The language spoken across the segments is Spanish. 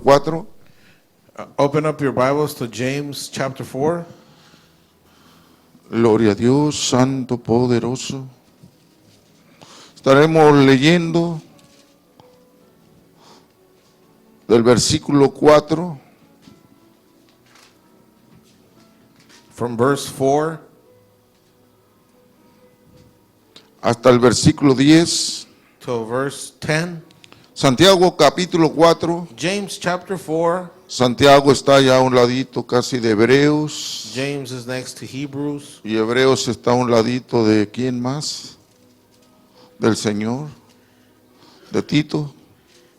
4. Open up your Bibles to James chapter 4. Gloria a Dios, Santo, poderoso. Estaremos leyendo del versículo 4 From verse 4 hasta el versículo 10. to verse 10. Santiago capítulo 4. James chapter 4. Santiago está ya a un ladito casi de Hebreos. James is next to Hebrews. Y Hebreos está a un ladito de ¿quién más? Del Señor, de Tito.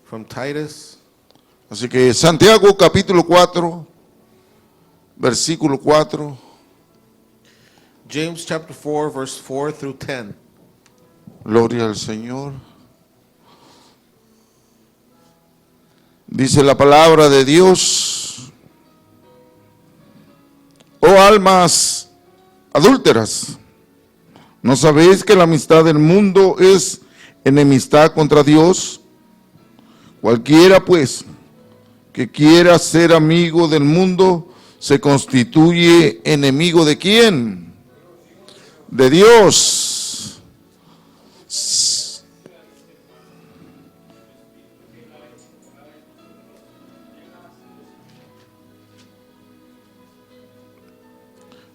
From Titus. Así que Santiago capítulo 4, versículo 4. James chapter 4 verse 4 through 10. Gloria al Señor. Dice la palabra de Dios: oh almas adúlteras, ¿no sabéis que la amistad del mundo es enemistad contra Dios? Cualquiera pues que quiera ser amigo del mundo se constituye enemigo ¿de quién? De Dios.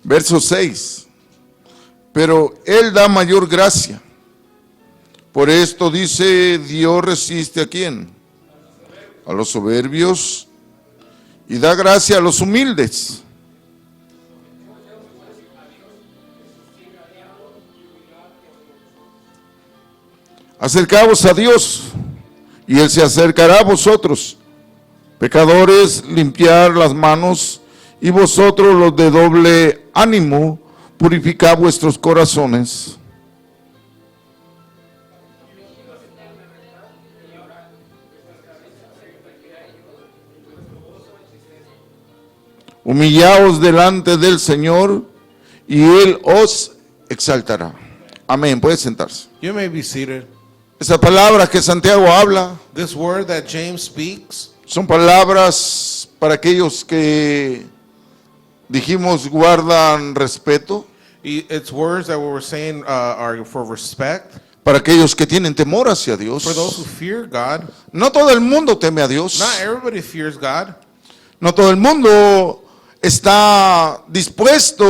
Verso 6. Pero Él da mayor gracia. Por esto dice, Dios resiste ¿a quién? A los soberbios y da gracia a los humildes. Acercaos a Dios y Él se acercará a vosotros. Pecadores, limpiar las manos, y vosotros los de doble ánimo, purificad vuestros corazones. Humillaos delante del Señor y Él os exaltará. Amén. Puede sentarse. You may be seated. Esas palabras que Santiago habla This word that James speaks son palabras para aquellos que dijimos guardan respeto, it's words that we were saying are for respect, para aquellos que tienen temor hacia Dios. for those who fear God. No todo el mundo teme a Dios. Not everybody fears God. No todo el mundo está dispuesto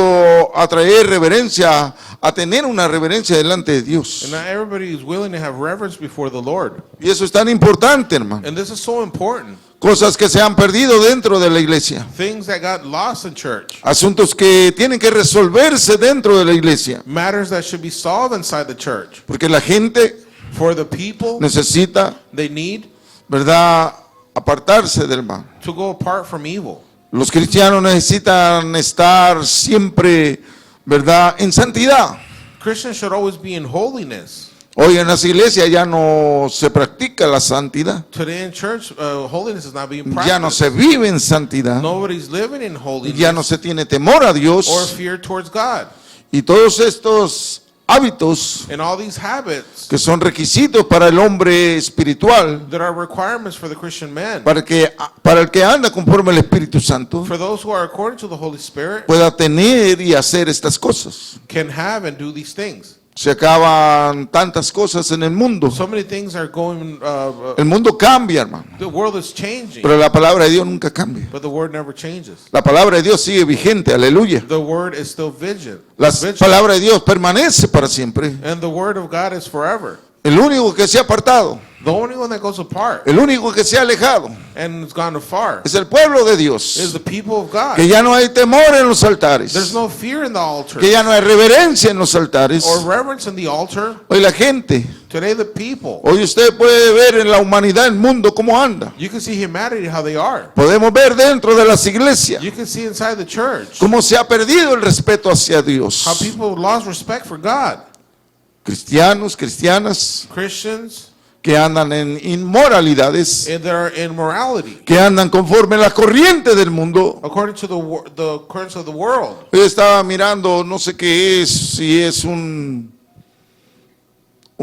a traer reverencia, a tener una reverencia delante de Dios. And not everybody is willing to have reverence before the Lord. Y eso es tan importante, hermano. And this is so important. Cosas que se han perdido dentro de la iglesia. Things that got lost in church. Asuntos que tienen que resolverse dentro de la iglesia. Matters that should be solved inside the church. Porque la gente For the people, necesita, they need ¿verdad?, apartarse del mal. to go apart from evil. Los cristianos necesitan estar siempre, ¿verdad?, en santidad. Christians should always be in holiness. Hoy en las iglesias ya no se practica la santidad. Today in church, holiness is not being Ya no practiced. se vive en santidad. Nobody's living in holiness Ya no se tiene temor a or Dios. fear towards God. Y todos estos hábitos And all these habits que son requisitos para el hombre espiritual, that are requirements for the Christian man, para el que anda conforme al Espíritu Santo, for those who are according to the Holy Spirit, pueda tener y hacer estas cosas. can have and do these things. Se acaban tantas cosas en el mundo. So many things are going, El mundo cambia, hermano. the world is changing, Pero la palabra de Dios nunca cambia. but the word never changes. La palabra de Dios sigue vigente, aleluya. The word is still vigilant. La palabra de Dios permanece para siempre. And the word of God is forever. El único que se ha apartado, The only one that goes apart el único que se ha alejado, and has gone afar es el pueblo de is Dios. the people of God. Que ya no hay temor en los There's altares, no fear in the altar que ya no hay reverencia en los altares. or reverence in the altar. Hoy la gente, Today the people, hoy usted puede ver en la humanidad el mundo cómo anda. you can see humanity how they are. Podemos ver dentro de las iglesias You can see inside the church cómo se ha perdido el respeto hacia Dios. how people have lost respect for God. Cristianos, cristianas Christians que andan en inmoralidades, and that are in morality que andan conforme a la corriente del mundo. according to the currents of the world. Yo estaba mirando, no sé qué es, si es un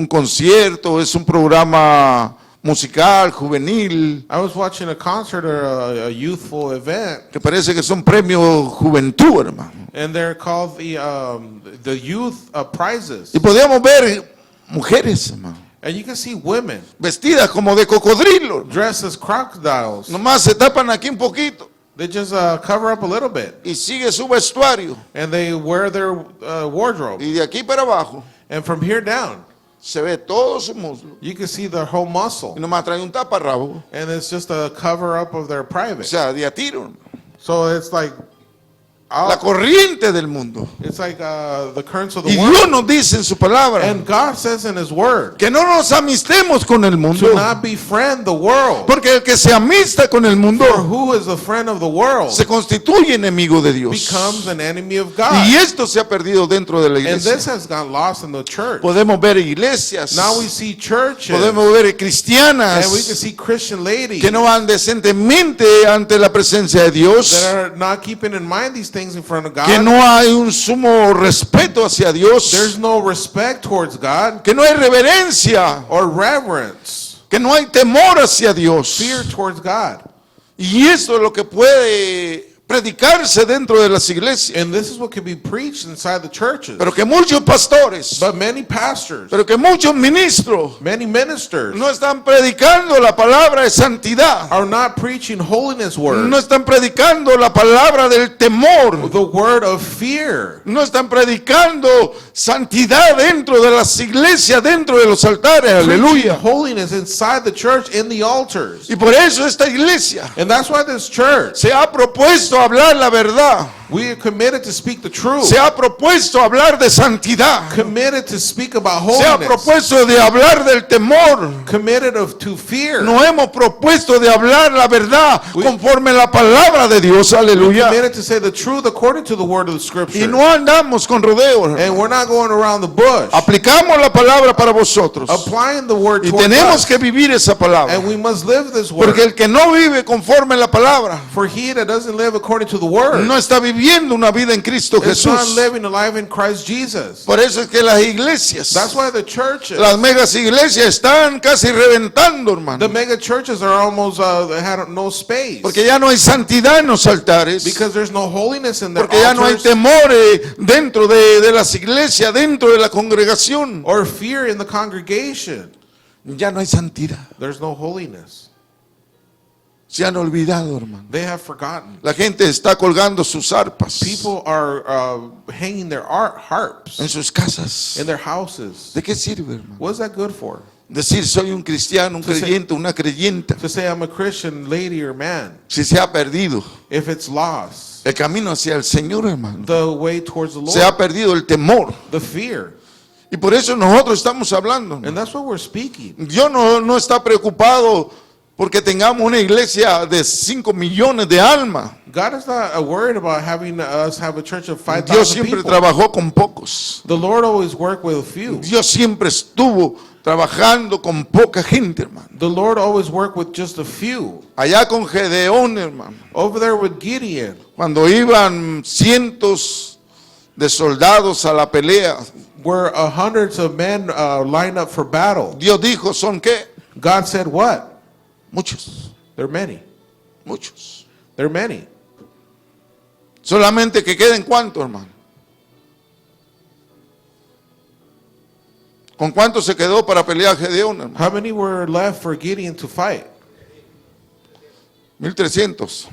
concierto, es un programa musical, juvenil, I was watching a concert or a youthful event, que parece que son premios juventud, hermano. and they're called the youth prizes. Y podíamos ver mujeres, hermano, And you can see women vestidas como de cocodrilo, hermano. dressed as crocodiles. Nomás se tapan aquí un poquito They just cover up a little bit, y sigue su vestuario. and they wear their wardrobe. Y de aquí para abajo And from here down, se ve todo su muslo. you can see their whole muscle. Y nomás trae un taparrabo. And it's just a cover up of their O private. sea, de a tiro, hermano. So it's like, La corriente del mundo. it's like the currents of Y the world. Dios nos dice en su palabra And God says in His Word que no nos amistemos con el mundo. to not befriend the world. Porque el que se amista con el mundo For who is a friend of the world se constituye enemigo de Dios. becomes an enemy of Y God. esto se ha perdido dentro de la And iglesia. this has got lost in the church. Podemos ver iglesias, Now we see churches, podemos ver cristianas and we can see Christian ladies que no van decentemente ante la presencia de Dios, that are not keeping in mind these things in front of God. que no hay un sumo respeto hacia Dios, There's no respect towards God que no hay reverencia, or reverence, que no hay temor hacia Dios. fear towards God. Y esto es lo que puede predicarse dentro de las iglesias. And this is what can be preached inside the churches. Pero que muchos pastores, But many pastors, pero que muchos ministros many ministers no están predicando la palabra de santidad. are not preaching holiness word, No están predicando la palabra del temor. the word of fear. No están predicando santidad dentro de las iglesias, dentro de los altares. Preaching Aleluya. holiness inside the church in the altars. Y por eso esta iglesia And that's why this church, se ha propuesto hablar la verdad. we are committed to speak the truth, Se ha propuesto hablar de santidad. committed to speak about Se ha holiness, propuesto de hablar del temor. committed to fear, Nos hemos propuesto de hablar la verdad conforme la palabra de Dios. Aleluya. committed to say the truth according to the word of the Y scripture. no andamos con rodeos. And we're not going around the bush, Aplicamos la palabra para vosotros. applying the word Y towards tenemos us. que vivir esa palabra. And we must live this word. Porque el que no vive conforme la palabra For he that doesn't live according to the word no está viviendo una vida en Cristo is not Jesús. living a life in Christ Jesus. Por eso es que las iglesias, That's why the churches, las megas iglesias están casi reventando, hermano. the mega churches are almost they had no space Porque ya no hay santidad en los altares. because there's no holiness in their Porque ya no hay altars temor dentro de las iglesias, dentro de la congregación. or fear in the congregation. Ya no hay santidad. There's no holiness. Se han olvidado, hermano. They have forgotten. La gente está colgando sus arpas People are hanging their harps en sus casas. in their houses. ¿De qué sirve, hermano? What is that good for? Decir soy un cristiano, un To say- creyente, una creyenta. To say I'm a Christian lady or man, Si se ha perdido if it's lost, el camino hacia el Señor, hermano. the way towards the Se ha Lord, perdido el temor. the fear. Y por eso nosotros estamos hablando. And that's what we're speaking. Dios no está preocupado porque tengamos una iglesia de 5 millones de almas. God is not worried about having us have a church of Dios 5,000 siempre people. trabajó con pocos. The Lord always worked with a few. Dios siempre estuvo trabajando con poca gente, hermano. The Lord always worked with just a few. Allá con Gedeón, hermano. Over there with Gideon, Cuando iban cientos de soldados a la pelea, where hundreds of men line up for battle, Dios dijo, ¿son qué? God said, what? Muchos, They're many. muchos. They're many. Solamente que queden cuántos, hermano. ¿Con cuántos se quedó para pelear Gedeón, hermano? How many were left for Gideon to fight? 1300.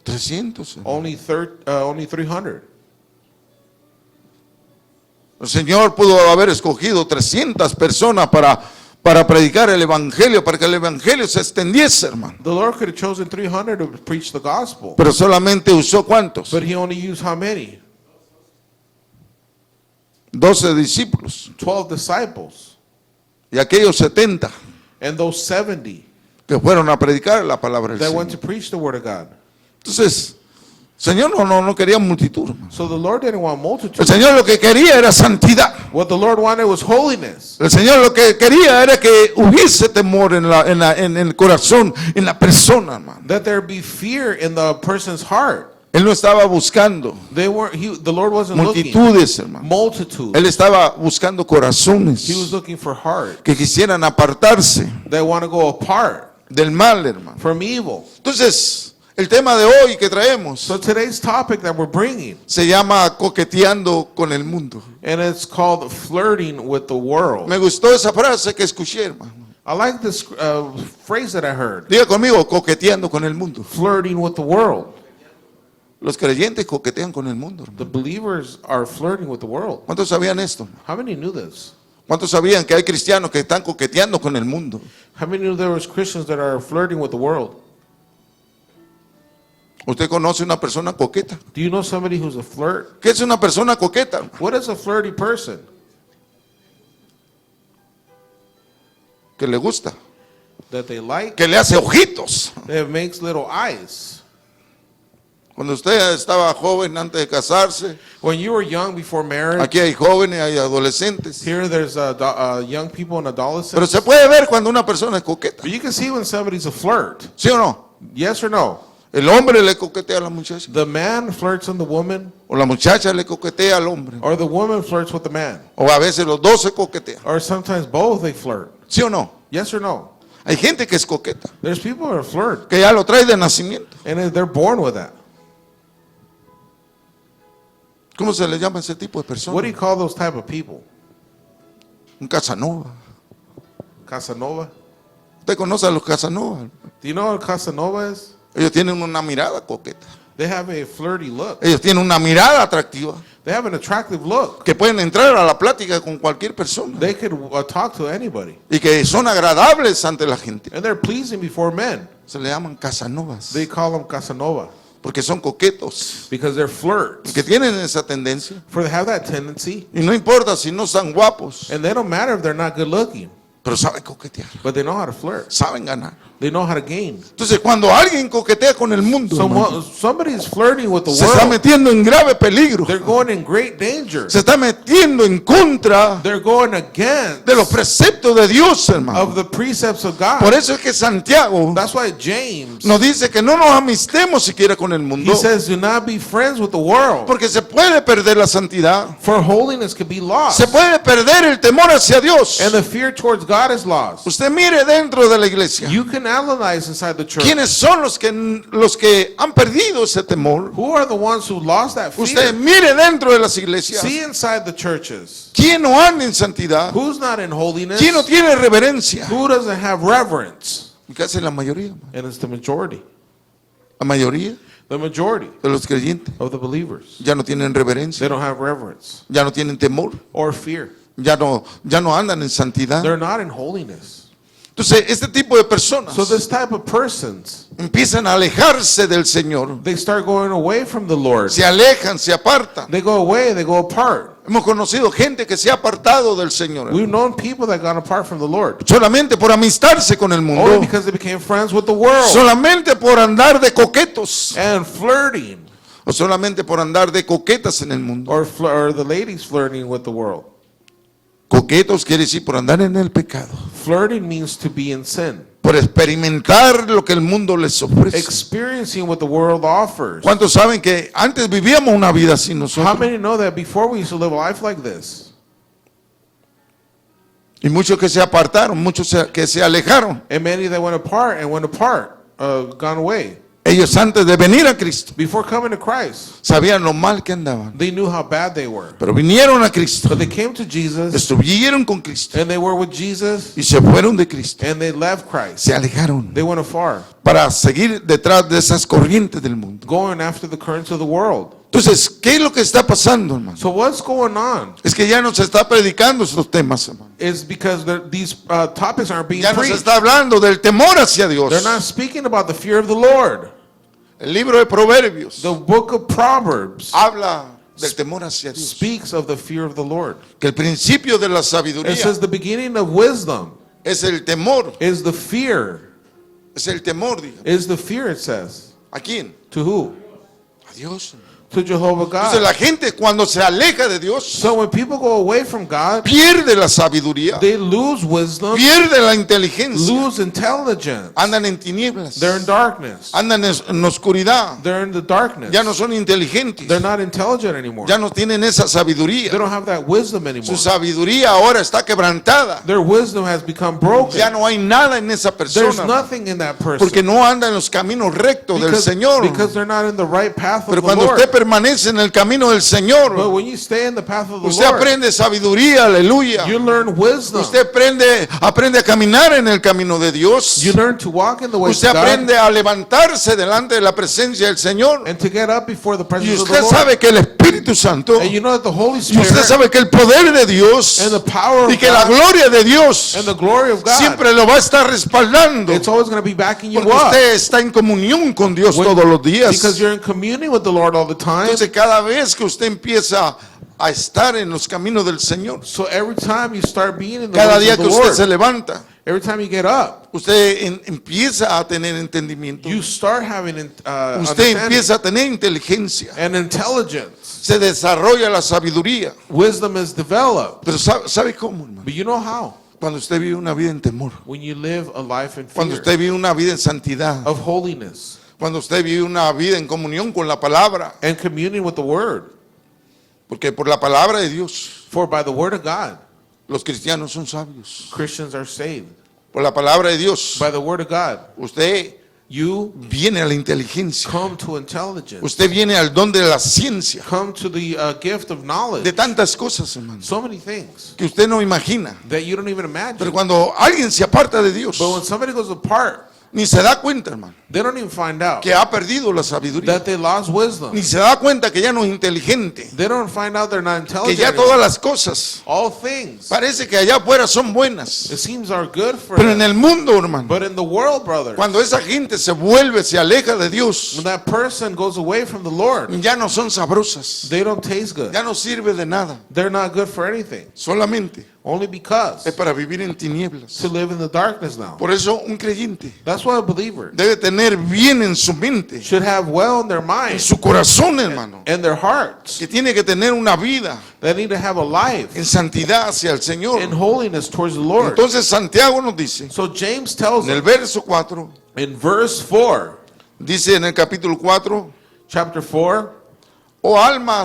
300. hermano. Only 300. El Señor pudo haber escogido 300 personas para predicar el evangelio, para que el evangelio se extendiese, hermano. The Lord could have chosen 300 to preach the gospel. Pero solamente usó ¿cuántos? But he only used how many? 12 discípulos. 12 disciples. Y aquellos 70 And those 70 que fueron a predicar la palabra del that went to Señor. preach the word of God. Entonces, el Señor no quería multitud, hermano. So the Lord didn't want El multitude. Señor lo que quería era santidad. What the Lord wanted was holiness. El Señor lo que quería era que hubiese temor en el corazón, en la persona, hermano. That there be fear in the person's heart. Él Él no estaba buscando They weren't. The Lord wasn't looking. multitudes, hermano. Multitude. Él estaba buscando corazones He was looking for heart. que quisieran apartarse They want to go apart del mal, hermano. from evil. Entonces, el tema de hoy que traemos So today's topic that we're bringing, se llama coqueteando con el mundo. and it's called flirting with the world. Me gustó esa frase que escuché, hermano. I like this phrase that I heard. Diga conmigo, coqueteando con el mundo. Flirting with the world. Los creyentes coquetean con el mundo, The hermano. believers are flirting with the world. ¿Cuántos sabían esto? How many knew this? ¿Cuántos sabían que hay cristianos que están coqueteando con el mundo? How many knew there was Christians that are flirting with the world? ¿Usted conoce una persona coqueta? Do you know somebody who's a flirt? ¿Qué es una persona coqueta? What is a flirty person? Que le gusta, That they like, que le hace ojitos. that makes little eyes. Cuando usted estaba joven antes de casarse, When you were young before marriage, aquí hay jóvenes, hay adolescentes. here there's young people and Pero adolescents. se puede ver cuando una persona es coqueta. But you can see when somebody's a flirt. ¿Sí o no? Yes or no? El hombre le coquetea a la muchacha. The man flirts on the woman, O la muchacha le coquetea al hombre. or the woman flirts with the man. O a veces los dos se coquetean. Or sometimes both they flirt. ¿Sí o no? Yes or no? Hay gente que es coqueta, There's people who are flirt, que ya lo trae de nacimiento. and they're born with that. ¿Cómo se le llama a ese tipo de What do personas? you call those type of people? Un Casanova. Casanova? ¿Usted conoce a los Casanova? Do you know what Casanova is? Ellos tienen una mirada coqueta. They have a flirty look. Ellos tienen una mirada atractiva. They have an attractive look. Que pueden entrar a la plática con cualquier persona. They could talk to anybody. Y que son agradables ante la gente. And they're pleasing before men. Se le llaman Casanovas. They call them Casanova Porque son coquetos. because they're flirts. Que tienen esa tendencia. For they have that tendency. Y no importa si no están guapos. And they don't matter if they're not good looking, Pero saben coquetear. but they know how to flirt. Saben ganar. They know how to gain. Entonces cuando alguien coquetea con el mundo, hermano, Somebody's flirting with the se está world. metiendo en grave peligro. They're going in great danger. Se está metiendo en contra They're going against de los preceptos de Dios, hermano. of the precepts of God. Por eso es que Santiago That's why James, nos dice que no nos amistemos siquiera con el mundo. he says, do not be friends with the world, Porque se puede perder la santidad. for holiness could be lost, Se puede perder el temor hacia Dios. and the fear towards God is lost. Usted mire dentro de la iglesia. You can analyze inside the church. ¿Quiénes son los que han perdido ese temor? Who are the ones who lost that Usted fear? mire dentro de las iglesias. See inside the churches. ¿Quién no anda en santidad? Who's not in holiness? ¿Quién no tiene reverencia? Who doesn't have reverence? ¿Y qué hace la mayoría? And it's the majority. La mayoría The majority de los creyentes of the believers. ya no tienen reverencia, They don't have reverence ya no tienen temor, or fear. ya no andan en santidad. They're not in holiness. Entonces, este tipo de personas So this type of persons, empiezan a alejarse del Señor. they start going away from the Lord. Se alejan, se apartan. They go away, they go apart. Hemos conocido gente que se ha apartado del Señor We've known people that got apart from the Lord solamente por amistarse con el only mundo, because they became friends with the world solamente por andar de coquetos and flirting, o solamente por andar de coquetas en el mundo. or the ladies flirting with the world. Coquetos quiere decir por andar en el pecado, Flirting means to be in sin, por experimentar lo que el mundo les ofrece. experiencing what the world offers. ¿Cuántos saben que antes vivíamos una vida así How nosotros? many know that before we used to live a life like this? Y muchos que se apartaron, que se alejaron. And many that went apart, gone away. Ellos antes de venir a Cristo Before coming to Christ, sabían lo mal que andaban, they knew how bad they were. pero vinieron a Cristo, But they came to Jesus, estuvieron con Cristo and they were with Jesus, y se fueron de Cristo, and they left Christ. se alejaron They went afar, para seguir detrás de esas corrientes del mundo. going after the currents of the world. Entonces, ¿qué es lo que está pasando, hermano? So what's going on Es que ya no se está predicando estos temas, hermano. is because these topics aren't being Ya no se preached. está hablando del temor hacia Dios. They're not speaking about the fear of the Lord. El libro de Proverbios The book of Proverbs habla del temor hacia Dios. speaks of the fear of the Lord. Que el principio de la It sabiduría says the beginning of wisdom es el temor. is the fear. Es el temor, diga. Is the fear, it says. ¿A quién? To who? A Dios. to Jehovah Entonces God. la gente cuando se aleja de Dios So when people go away from God, pierde la sabiduría, they lose wisdom, pierde la inteligencia, lose intelligence. andan en tinieblas, They're in darkness. andan en oscuridad, They're in the darkness. ya no son inteligentes, They're not intelligent anymore. ya no tienen esa They sabiduría. don't have that wisdom anymore. Su sabiduría ahora está quebrantada. Their wisdom has become broken. Ya no hay nada en esa There's persona nothing in that person. porque no anda en los caminos rectos del Señor. Because they're not in the right path of Pero the cuando Lord. usted permanece en el camino del But Señor, when you stay in the path of the usted Lord, aprende sabiduría, aleluya. you learn wisdom. Usted aprende a caminar en el camino de Dios. You learn to walk in the ways Usted of God aprende a levantarse delante de la presencia del Señor. and to get up before the Y presence of the usted Lord. sabe que el Espíritu Santo, And you know that the Holy y Spirit usted sabe que el poder de Dios and the power y of que la God gloria de Dios and the glory of God, siempre lo va a estar respaldando. it's always going to be backing you Porque up. usted está en comunión con Dios When- todos los días. Because you're in communion with the Lord all the time. Entonces cada vez que usted empieza a estar en los caminos del Señor, So every time you start being in the cada ways día of que the usted se Lord, levanta, every time you get up, usted empieza a tener entendimiento. you start having Usted understanding empieza a tener inteligencia. and intelligence. Se desarrolla la sabiduría. Wisdom is developed. Pero ¿sabe cómo, hermano? But you know how? Cuando usted vive una vida en temor. When you live a life in Cuando fear usted vive una vida en santidad. of holiness Cuando usted vive una vida en comunión con la palabra. and communion with the Word. Porque por la palabra de Dios, For by the Word of God, los cristianos son sabios. Christians are saved. Por la palabra de Dios, By the Word of God, usted you viene a la inteligencia. come to intelligence. Usted viene al don de la ciencia. Come to the gift of knowledge. De tantas cosas, hermano, So many things que usted no imagina. that you don't even imagine. Pero cuando alguien se aparta de Dios, But when somebody goes apart, ni se da cuenta, hermano, they don't even find out que ha perdido la sabiduría. that they lost wisdom. Ni se da cuenta que ya no es inteligente. They don't find out they're not Que intelligent ya anymore. todas las cosas All things, parece que allá afuera son buenas. it seems, are good for Pero en them. el mundo, hermano, But in the world, brother, cuando esa gente se vuelve, se aleja de Dios, when that person goes away from the Lord, ya no son sabrosas. they don't taste good. Ya no sirve de nada. They're not good for anything. Solamente Only because es para vivir en tinieblas. to live in the darkness now. Por eso un creyente That's why a believer debe tener bien en su mente, should have well in their en mind su corazón, hermano, and their hearts. que tiene que tener una vida They need to have a life en santidad hacia el Señor. in holiness towards the Lord. Entonces Santiago nos dice, So James tells en el us verso 4, in verse 4, dice en el capítulo 4, chapter 4, oh alma